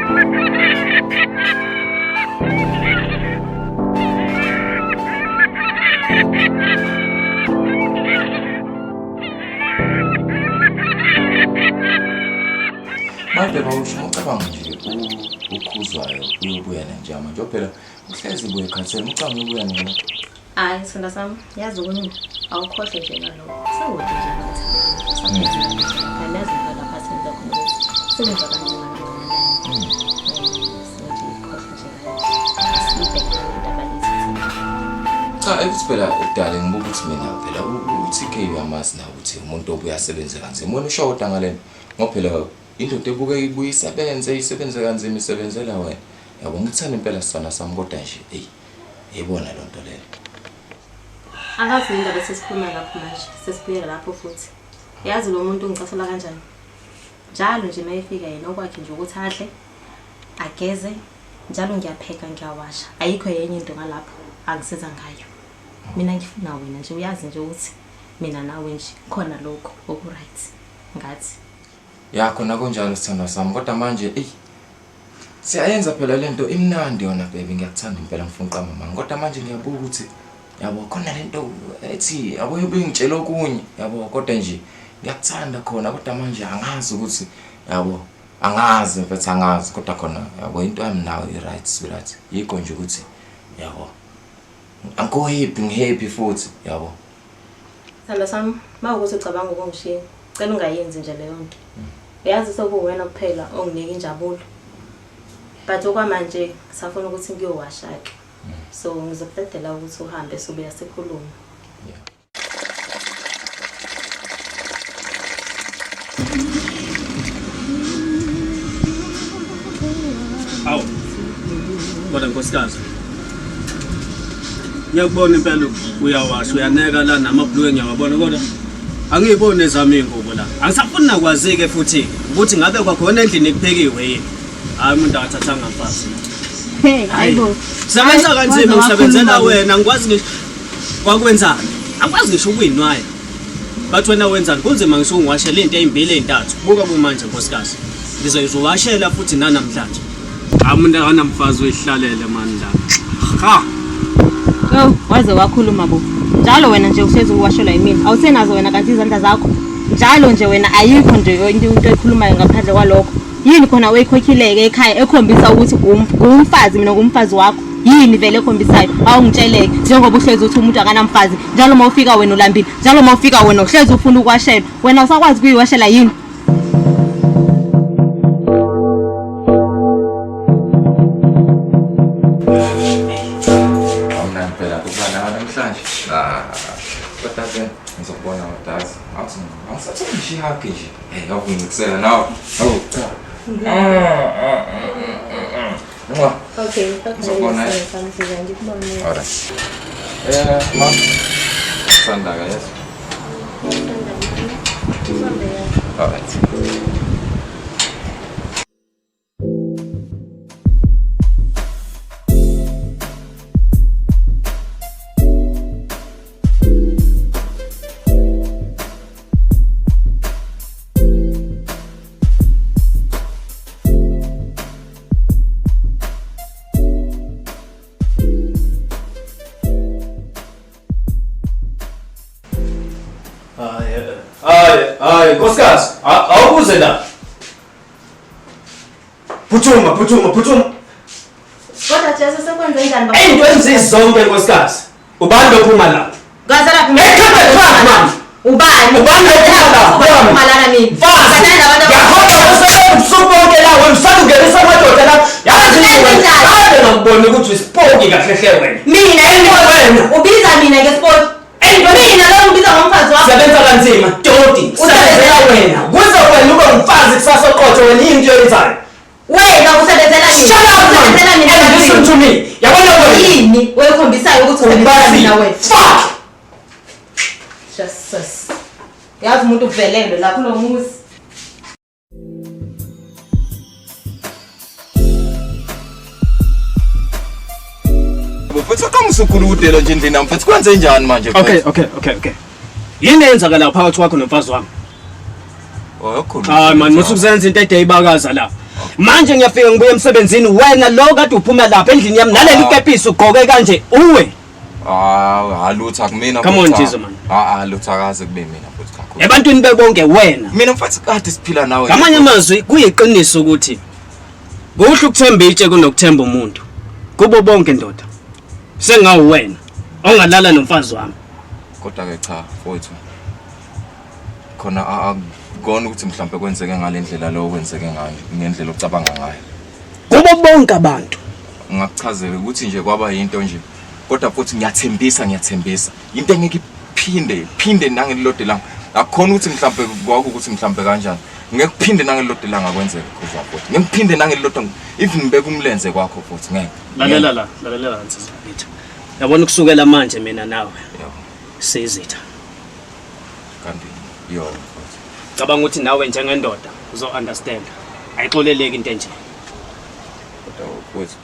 Manje bawusho ngicabanga nje ukhuzwayo uyobuya nenjama nje phela uhlezi buye khathele ucanga ubuya nina. Hayi sifunda sami yazi ukuthi awukhohle nje ngalokho sawuthi nje ngathi ayazi lapha senza khona sebenza kanjani cha ekuphela edale ngibuka ukuthi mina phela uTK uyamazi na ukuthi umuntu obuya asebenze kanzima wena ushoda ngalena ngophela indoda ebuke ibuye isebenze kanzima isebenzela wena yabo ngithanda impela sisana sami kodwa nje yebona lo nto leyo akazi indaba sesikhuluma lapho manje sesibuyela lapho futhi yazi lo muntu ngicasela kanjani njalo nje mayifika yena okwakhe nje ukuthi adle ageze njalo ngiyapheka ngiyawasha ayikho yenye into ngalapho angisiza ngayo mina ngifuna wena nje uyazi nje ukuthi mina nawe nje khona lokho oku right ngathi ya khona kunjalo sithanda sami kodwa manje siyayenza phela lento imnandi yona baby ngiyakuthanda impela ngifuna uqamba mama kodwa manje ngiyabuka ukuthi yabo khona lento ethi yabo ubingitshela okunye yabo kodwa nje ngiyakuthanda khona kodwa manje angazi ukuthi yabo angazi mfethu angazi kodwa khona yabo into yami nawe i-right sweetheart yikho nje ukuthi yabo ango happy ngihappy futhi yabo Sithanda sami mawukuthi ucabanga ukungishiya cela ungayenzi nje leyo nto uyazi sokuwena kuphela onginika injabulo but okwamanje safuna ukuthi ngiyowasha ke so ngizokucedela ukuthi uhambe sobuya sikhuluma Awu kodwa nkosikazi ngiyakubona impela uyawasha uyaneka la namabhuluke ngiyawabona kodwa angiyibone ezami ingubo la angisafuni nakwazi ke futhi ukuthi ngabe kwakhona endlini ekuphekiwe yini hayi umuntu akathathanga mfazi hey hayibo sebenza kanzima ngisebenzela wena ngikwazi ngisho kwakwenzani angikwazi ngisho ukuyinwaya bathi wena wenzani kunzima ngisho ungiwashela into ezimbili ezintathu buka kumanje nkosikazi ngizoyiwashela futhi nanamhlanje umuntu akanamfazi uyihlalele mani la ha waze wakhuluma bo njalo wena nje uhlezi uwashelwa yimini awusenazo wena kanti izandla zakho njalo nje wena ayikho nje into ekhulumayo ngaphandle kwalokho yini khona oyikhokhileke ekhaya ekhombisa ukuthi umfazi mina ngumfazi wakho yini vele ekhombisayo awungitsheleke njengoba uhlezi uthi umuntu akanamfazi njalo mawufika wena ulambile njalo mawufika wena uhlezi ufuna ukwashela wena usakwazi kuyiwashela yini Kodwa ngizobona wadazi awuthi angisathini shihaki nje awungikusela nawe awu cha okay ngizobona alright ma sandaka yes alright nkosikazi awubuze la phuthuma kodwa Jesu sekwenze njani baba into ezizonke nkosikazi ubani lophuma la ngazala phuma mama ubani lophuma malana mimi yakhona usubonke la wena usangenisa amadoda la yazi ade ngakubona ukuthi isipoki kahle hle wena mina wena ubiza mina ngesport mina lo ngibiza ngomfazi wakho sebenza kanzima dodi usebenzela wena kuze wena ube umfazi kusasa qotho wena into yenzayo wena usebenzela mina listen to me yabona wena yini wekhombisayo ukuthi usebenzela mina wena fuck Jesus yazi umuntu uvelele la kulo muzi Mfethu kamsukuludelo nje endlini mfethu kwenze njani manje okay yini eyenzakala lapha phakathi kwakho nomfazi wami okhulu man musukuzenza into ede ibakaza la Manje ngiyafika ngibuye emsebenzini wena lo kade uphuma lapha endlini yami naleli kepisi ugqoke kanje uwe. Halutha kumina. Come on Jesus man. Lutha akaze kube mina futhi kakhulu. Ebantwini bebonke wena. Mina mfathi kade siphila nawe. Ngamanye amazwi kuyiqiniso ukuthi kuhle ukuthemba itshe kunokuthemba umuntu. Kubo bonke ndoda. Sengawu wena ongalala nomfazi wami. Kodwa ke cha mfowethu. Khona akukona ukuthi mhlawumbe kwenzeke ngalendlela lo kwenzeke ngayo ngendlela ocabanga ngayo. Kubo bonke abantu. Ngakuchazela ukuthi nje kwaba into nje. Kodwa futhi ngiyathembisa into engeke iphinde nangelilodela akukhona ukuthi mhlawumbe kwakuthi mhlawumbe kanjani ngeke kuphinde nangelilodela ngakwenzeka kuza futhi ngeke kuphinde nangelilodwa even ngibeka umlenze kwakho futhi ngeke lalela nsizwa bethu yabona ukusukela manje mina nawe sizitha kanti yo cabanga ukuthi nawe njengendoda uzo understand ayixoleleki into enje kodwa futhi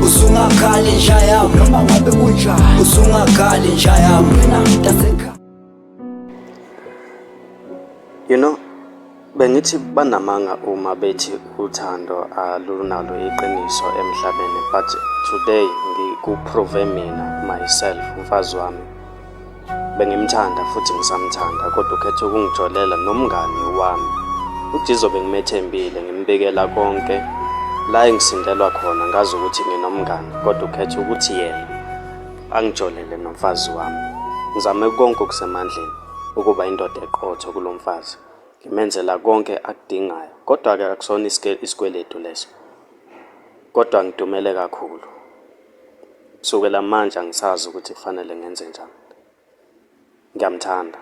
usungakhali njaya noma ngabe kunjani usungakhali njaya mina ntasekha bengithi banamanga uma bethi uthando alunalo iqiniso emhlabeni but today ngikuprove mina myself umfazi wami bengimthanda futhi ngisamthanda kodwa ukhethe ukungijolela nomngani wami uJesu bengimethembile ngimbekela konke la engisindelwa khona ngazi ukuthi nginomngani kodwa ukhethe ukuthi yena angijolele nomfazi wami ngizame konke okusemandleni ukuba indoda eqotho kulomfazi ngimenzela konke akudingayo kodwa ke akusona isikweletu leso kodwa ngidumele kakhulu kusukela manje angisazi ukuthi kufanele ngenze njani ngiyamthanda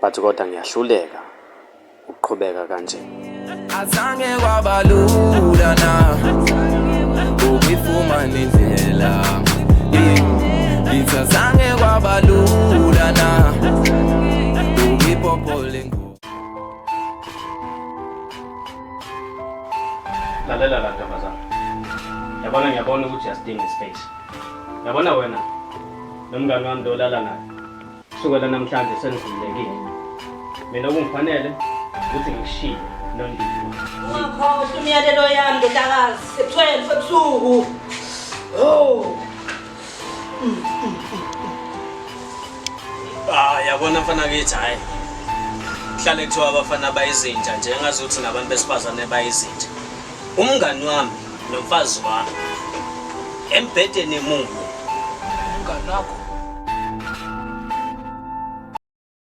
but kodwa ngiyahluleka ukuqhubeka kanje azange kwabalula na ukufumana indlela izazange kwabalula na ukipopole lalela la ntombazana yabona ngiyabona ukuthi uyasidinga ispace yabona wena nomngane wami dolala naye kusukela namhlanje sengikhululekile mina okungifanele ukuthi ngishiye nondini ungakhohlwa umyalelo yami ndodakazi se-12 ebusuku yabona mfana kithi hayi kuhlale kuthiwa abafana bayizinja nje engazuthi nabantu besifazane bayizinja umngani wami nomfazi wami embhedeni emungu umngani wakho